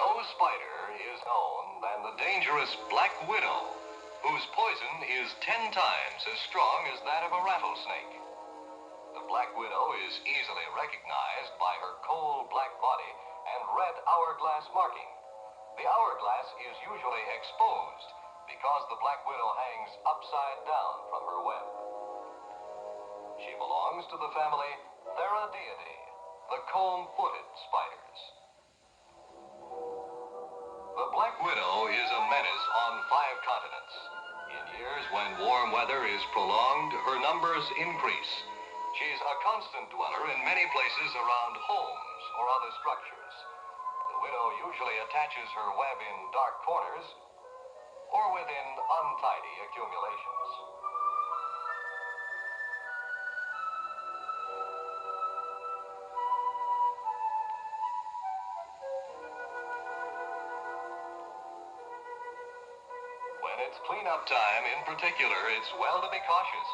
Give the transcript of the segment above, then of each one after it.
No spider is known than the dangerous black widow, whose poison is 10 times as strong as that of a rattlesnake. The black widow is easily recognized by her coal black body and red hourglass marking. The hourglass is usually exposed because the black widow hangs upside down from her web. She belongs to the family Theradiidae, the comb-footed spiders. The black widow is a menace on 5 continents. In years when warm weather is prolonged, her numbers increase. She's a constant dweller in many places around homes or other structures. The widow usually attaches her web in dark corners or within untidy accumulations. When it's cleanup time in particular, it's well to be cautious,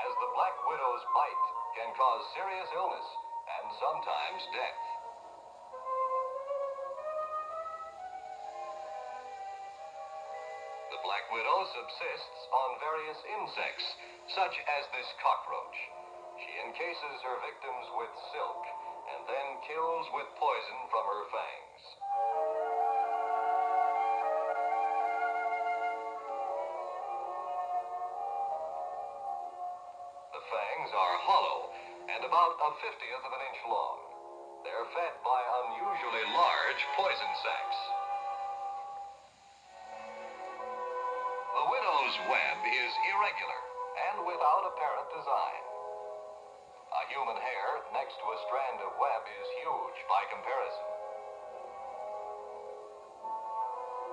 as the black widow's bite can cause serious illness and sometimes death. The black widow subsists on various insects, such as this cockroach. She encases her victims with silk and then kills with poison from her fangs. The fangs are hollow and about a 50th of an inch long. They're fed by unusually large poison sacs. The widow's web is irregular and without apparent design. A human hair next to a strand of web is huge by comparison.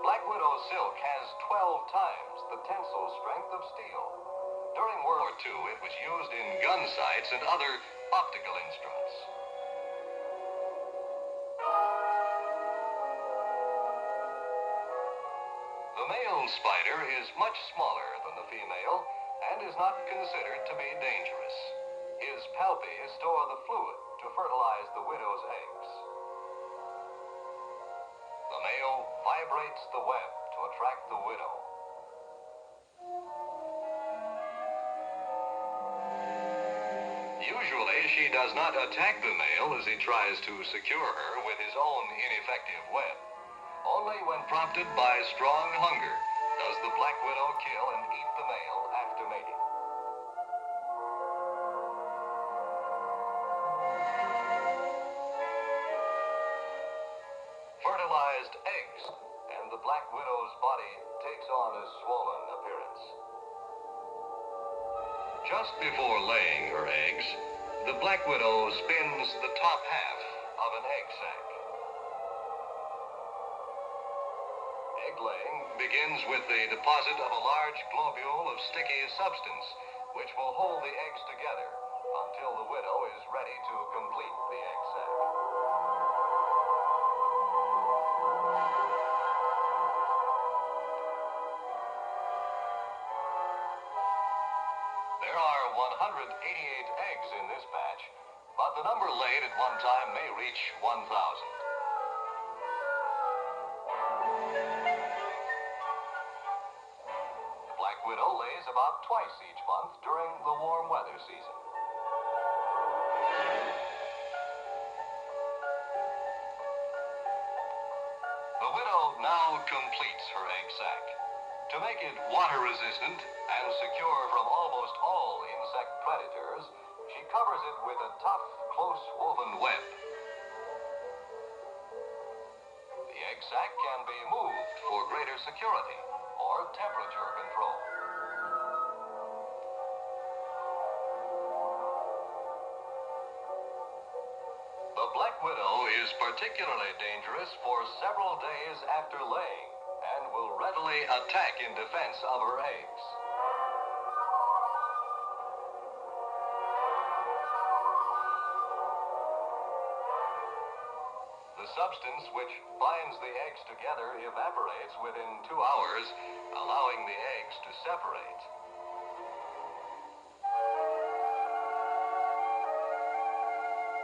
Black widow silk has 12 times the tensile strength of steel. During World War II, it was used in gun sights and other optical instruments. The male spider is much smaller than the female and is not considered to be dangerous. His palpi store the fluid to fertilize the widow's eggs. The male vibrates the web to attract the widow. Usually, she does not attack the male as he tries to secure her with his own ineffective web. Only when prompted by strong hunger does the black widow kill and eat the male after mating. Fertilized eggs, and the black widow's body takes on a swollen appearance. Just before laying her eggs, the black widow spins the top half of an egg sac. Egg-laying begins with the deposit of a large globule of sticky substance, which will hold the eggs together until the widow is ready to complete the egg sac. There are 188 eggs in this batch, but the number laid at one time may reach 1,000. The black widow lays about twice each month during the warm weather season. The widow now completes her egg sac. To make it water resistant and secure from almost all insect predators, she covers it with a tough, close-woven web. The egg sac can be moved for greater security or temperature control. The black widow is particularly dangerous for several days after laying and will readily attack in defense of her eggs. The substance which binds the eggs together evaporates within 2 hours, allowing the eggs to separate.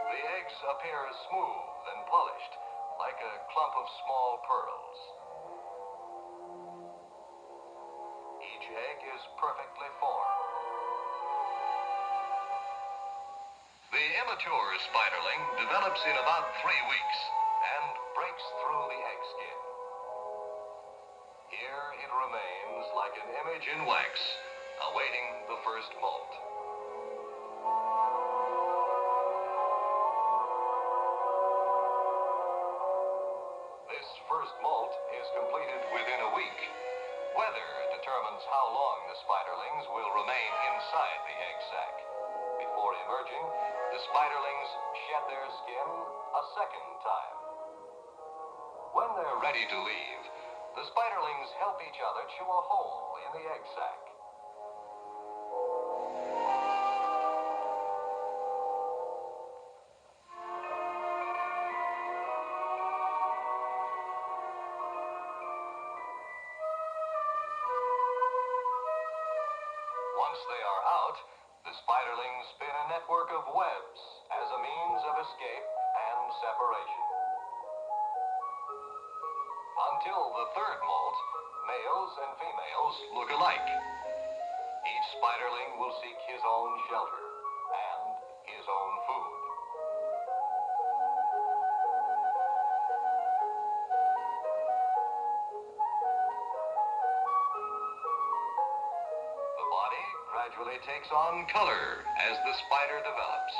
The eggs appear smooth and polished, like like a clump of small pearls. Each egg is perfectly formed. The immature spiderling develops in about 3 weeks and breaks through the egg skin. Here it remains like an image in wax, awaiting the first molt. This first molt is completed within a week. Weather determines how long the spiderlings will remain inside the egg sac. Before emerging, the spiderlings shed their skin a second time. When they're ready to leave, the spiderlings help each other chew a hole in the egg sac. Once they are out, the spiderlings spin a network of webs as a means of escape and separation. Until the third molt, males and females look alike. Each spiderling will seek his own shelter and his own food. The body gradually takes on color as the spider develops.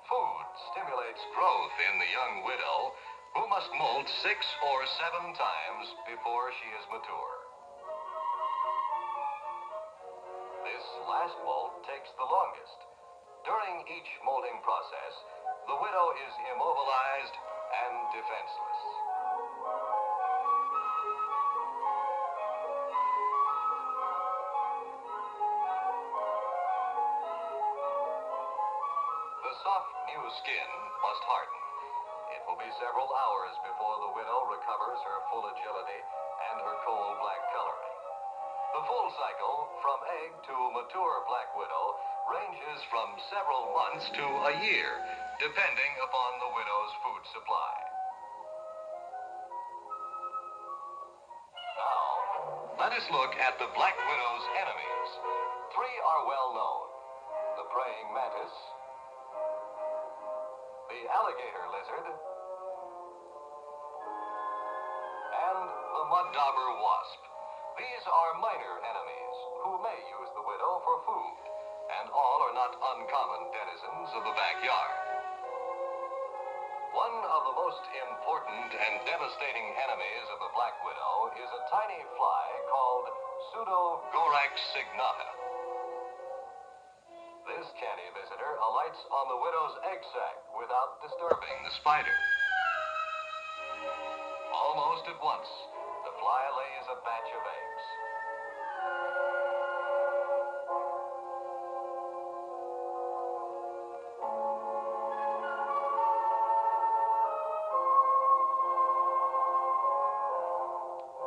Food stimulates growth in the young widow, who must molt 6 or 7 times before she is mature. This last molt takes the longest. During each molting process, the widow is immobilized and defenseless. The soft new skin must harden. It will be several hours before the widow recovers her full agility and her coal black coloring. The full cycle from egg to mature black widow ranges from several months to a year, depending upon the widow's food supply. Now, let us look at the black widow's enemies. 3 are well known: the praying mantis, the alligator lizard, and the mud dauber wasp. These are minor enemies who may use the widow for food, and all are not uncommon denizens of the backyard. One of the most important and devastating enemies of the black widow is a tiny fly called Pseudogorax signata. This canny visitor alights on the widow's egg sac without disturbing the spider. Almost at once, the fly lays a batch of eggs.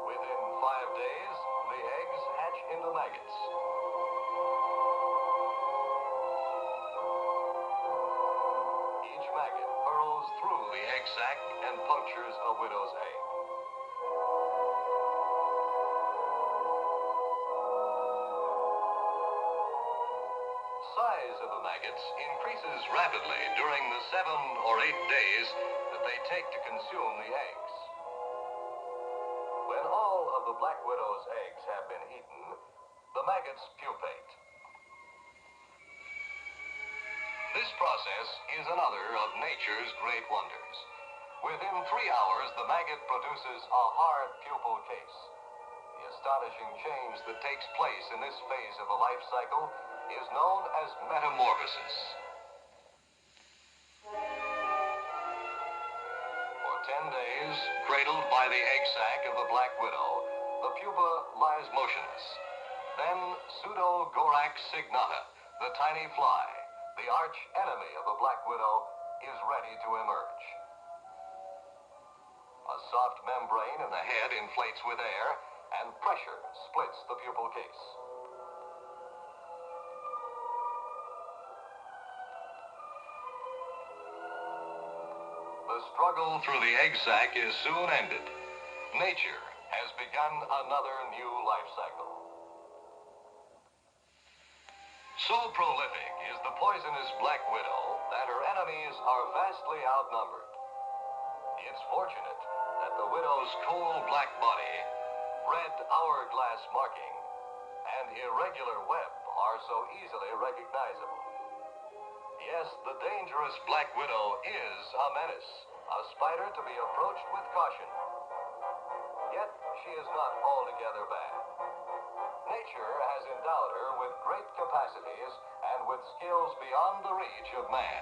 Within 5 days, the eggs hatch into maggots. Each maggot burrows through the egg sac and punctures a widow's egg. Size of the maggots increases rapidly during the 7 or 8 days that they take to consume the eggs. When all of the black widow's eggs have been eaten, the maggots pupate. This process is another of nature's great wonders. Within 3 hours, the maggot produces a hard pupal case. The astonishing change that takes place in this phase of the life cycle is known as metamorphosis. For 10 days, cradled by the egg sac of the black widow, the pupa lies motionless. Then Pseudogorax signata, the tiny fly, the arch enemy of the black widow, is ready to emerge. A soft membrane in the head inflates with air, and pressure splits the pupal case. the struggle through the egg sac is soon ended. Nature has begun another new life cycle. So prolific is the poisonous black widow that her enemies are vastly outnumbered. It's fortunate that the widow's coal black body, red hourglass marking, and irregular web are so easily recognizable. Yes, the dangerous black widow is a menace, a spider to be approached with caution. Yet, she is not altogether bad. Nature has endowed her with great capacities and with skills beyond the reach of man.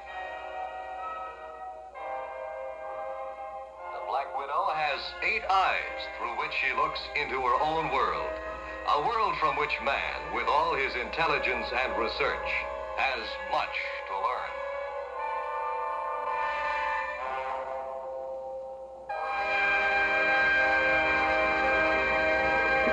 The black widow has 8 eyes through which she looks into her own world. A world from which man, with all his intelligence and research, has much